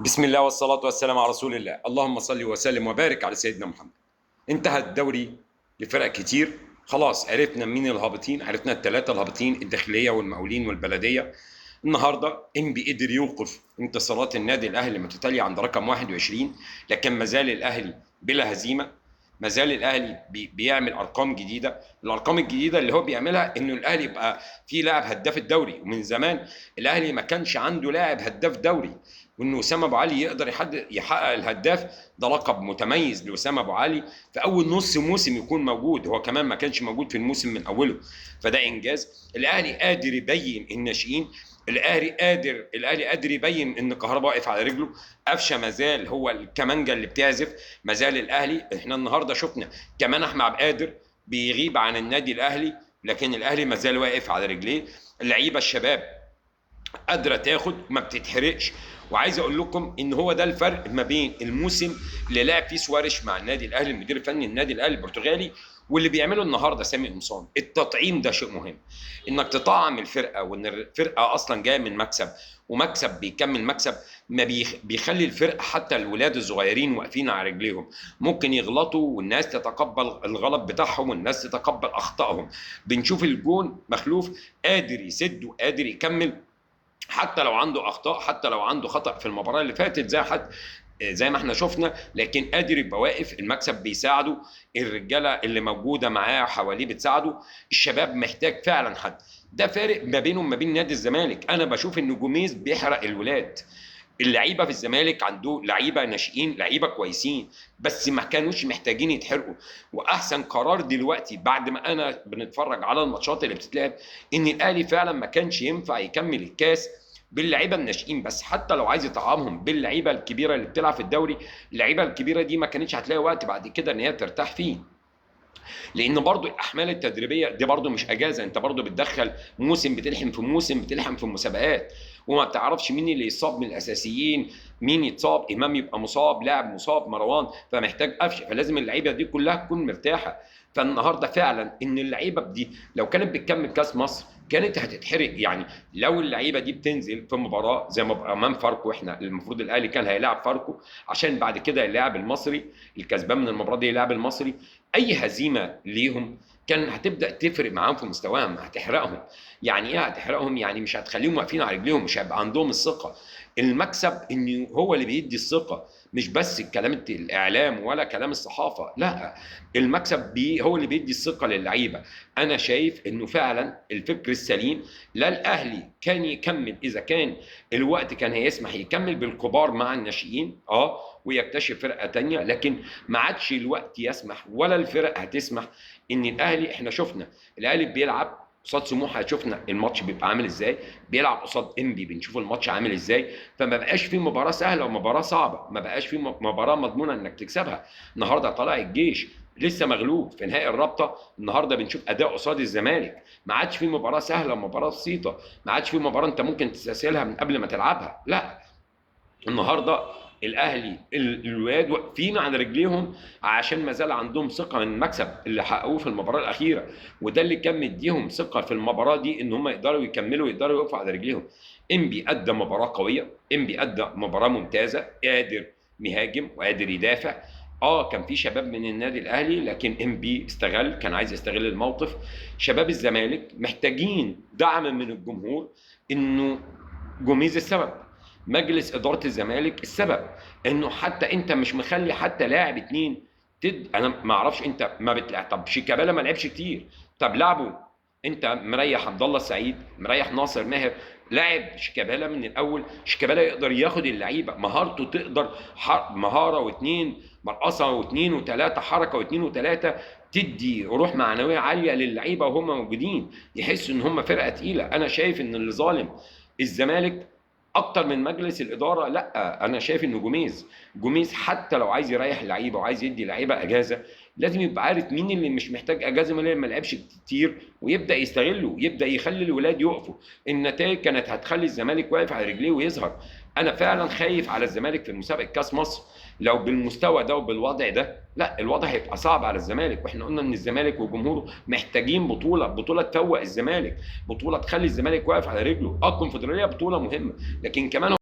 بسم الله والصلاة والسلام على رسول الله. اللهم صل وسلم وبارك على سيدنا محمد. انتهى الدوري لفرق كتير. خلاص عرفنا مين الهابطين، عرفنا الثلاثة الهابطين: الداخلية والمقاولين والبلدية. النهارده انبي قدر يوقف انتصارات النادي الاهلي المتتالية عند رقم 21، لكن ما زال الاهلي بلا هزيمة. ما زال الاهلي بيعمل ارقام جديده. الارقام الجديده اللي هو بيعملها انه الاهلي يبقى فيه لاعب هداف الدوري، ومن زمان الاهلي ما كانش عنده لاعب هداف دوري، وان اسامه ابو علي يقدر يحقق الهداف. ده لقب متميز لاسامه ابو علي في اول نص موسم يكون موجود، هو كمان ما كانش موجود في الموسم من اوله، فده انجاز. الاهلي قادر يبين الناشئين، الاهلي قادر يبين ان كهربا واقف على رجله. قفشه ما زال هو الكمانجه اللي بتعزف. ما زال الاهلي، احنا النهارده شفنا كمان احمد عبد القادر بيغيب عن النادي الاهلي، لكن الاهلي ما زال واقف على رجليه. اللعيبه الشباب قادره تاخد، ما بتتحرقش. وعايز اقول لكم ان هو ده الفرق ما بين الموسم اللي لعب فيه سواريش مع النادي الاهلي المدير الفني النادي الاهلي البرتغالي، واللي بيعمله النهارده سامي قمصان. التطعيم ده شيء مهم، انك تطعم الفرقه، وان الفرقه اصلا جايه من مكسب، ومكسب بيكمل مكسب. ما بيخلي الفرقه حتى الولاد الصغيرين واقفين على رجليهم، ممكن يغلطوا والناس تتقبل الغلط بتاعهم والناس تتقبل اخطائهم. بنشوف الجون مخلوف قادر يسد وقادر يكمل حتى لو عنده اخطاء، حتى لو عنده خطا في المباراه اللي فاتت زي ما احنا شفنا، لكن قادر يبقى واقف. المكسب بيساعده، الرجاله اللي موجوده معاه حواليه بتساعده. الشباب محتاج فعلا حد. ده فارق ما بينه وما بين نادي الزمالك. انا بشوف ان جوميز بيحرق الولاد. اللعيبه في الزمالك عنده لعيبه ناشئين، لعيبه كويسين، بس ما كانوش محتاجين يتحرقوا. واحسن قرار دلوقتي بعد ما انا بنتفرج على الماتشات اللي بتتلعب، ان الاهلي فعلا ما كانش ينفع يكمل الكاس باللعيبه الناشئين بس، حتى لو عايز يطعمهم باللعيبه الكبيره اللي بتلعب في الدوري. اللعيبه الكبيره دي ما كانتش هتلاقي وقت بعد كده ان هي ترتاح فيه، لان برضو الاحمال التدريبيه دي برضو مش اجازه. انت برضو بتدخل موسم، بتلحم في موسم، بتلحم في مسابقات، وما بتعرفش مين اللي يصاب من الاساسيين، مين يتصاب، امام يبقى مصاب، لاعب مصاب، مروان، فمحتاج قفشه. فلازم اللعيبه دي كلها تكون مرتاحه. فالنهارده فعلا ان اللعيبه دي لو كانت بتكمل كاس مصر كانت هتتحرق. يعني لو اللعيبه دي بتنزل في مباراه زي ما بقى امام فاركو، احنا المفروض الاهلي كان هيلاعب فاركو عشان بعد كده يلاعب المصري، الكسبان من المباراه دي يلاعب المصري. اي هزيمه ليهم كان هتبدا تفرق معاهم في مستواهم، هتحرقهم. يعني ايه هتحرقهم؟ يعني مش هتخليهم واقفين على رجليهم، مش هيبقى عندهم الثقه. المكسب انه هو اللي بيدي الثقه، مش بس كلام الاعلام ولا كلام الصحافه، لا، المكسب هو اللي بيدي الثقه للعيبه. انا شايف انه فعلا الفكر السليم. لا، الاهلي كان يكمل اذا كان الوقت كان هيسمح يكمل بالكبار مع الناشئين ويكتشف فرقه تانيه، لكن ما عادش الوقت يسمح ولا الفرق هتسمح ان الاهلي. احنا شفنا الاهلي بيلعب قصاد سموحه، شفنا الماتش بيبقى عامل ازاي، بيلعب قصاد انبي بنشوف الماتش عامل ازاي. فما بقاش في مباراه سهله ومباراه صعبه، ما بقاش في مباراه مضمونه انك تكسبها. النهارده طلع الجيش لسه مغلوب في نهائي الرابطه، النهارده بنشوف اداء قصاد الزمالك. ما عادش في مباراه سهله ومباراه بسيطه، ما عادش في مباراه انت ممكن تستسهلها من قبل ما تلعبها، لا. النهارده الاهلي الولاد واقفين على رجليهم عشان ما زال عندهم ثقه من المكسب اللي حققوه في المباراه الاخيره، وده اللي كان مديهم ثقه في المباراه دي ان هم يقدروا يكملوا، يقدروا يقفوا على رجليهم. انبي ادى مباراه قويه، انبي ادى مباراه ممتازه، قادر مهاجم وقادر يدافع. كان في شباب من النادي الاهلي، لكن انبي استغل، كان عايز يستغل الموقف. شباب الزمالك محتاجين دعم من الجمهور، انه جوميز السبب، مجلس اداره الزمالك السبب، انه حتى انت مش مخلي حتى لاعب اتنين انا ما اعرفش انت ما بتلعب. طب شيكابالا ما لعبش كتير، طب لعبه. انت مريح عبد الله السعيد، مريح ناصر ماهر، لاعب شيكابالا من الاول. شيكابالا يقدر ياخد اللعيبه، مهارته تقدر مهاره واثنين، مرقصه واثنين وثلاثه، حركه واثنين وثلاثه، تدي روح معنويه عاليه للعيبه وهم موجودين، يحسوا ان هم فرقه تقيله. انا شايف ان اللي ظالم الزمالك اكتر من مجلس الاداره. لا، انا شايف ان جوميز حتى لو عايز يريح اللعيبه وعايز يدي لعيبه اجازه، لازم يبقى عارف مين اللي مش محتاج اجازه، مين اللي ما لعبش كتير، ويبدا يستغله، يبدا يخلي الولاد يقفوا. النتائج كانت هتخلي الزمالك واقف على رجليه ويظهر. انا فعلا خايف على الزمالك في مسابقه كاس مصر. لو بالمستوى ده وبالوضع ده، لا، الوضع هيبقى صعب على الزمالك. واحنا قلنا ان الزمالك وجمهوره محتاجين بطوله تفوق الزمالك، بطوله تخلي الزمالك واقف على رجله. الكونفدراليه بطوله مهمه، لكن كمان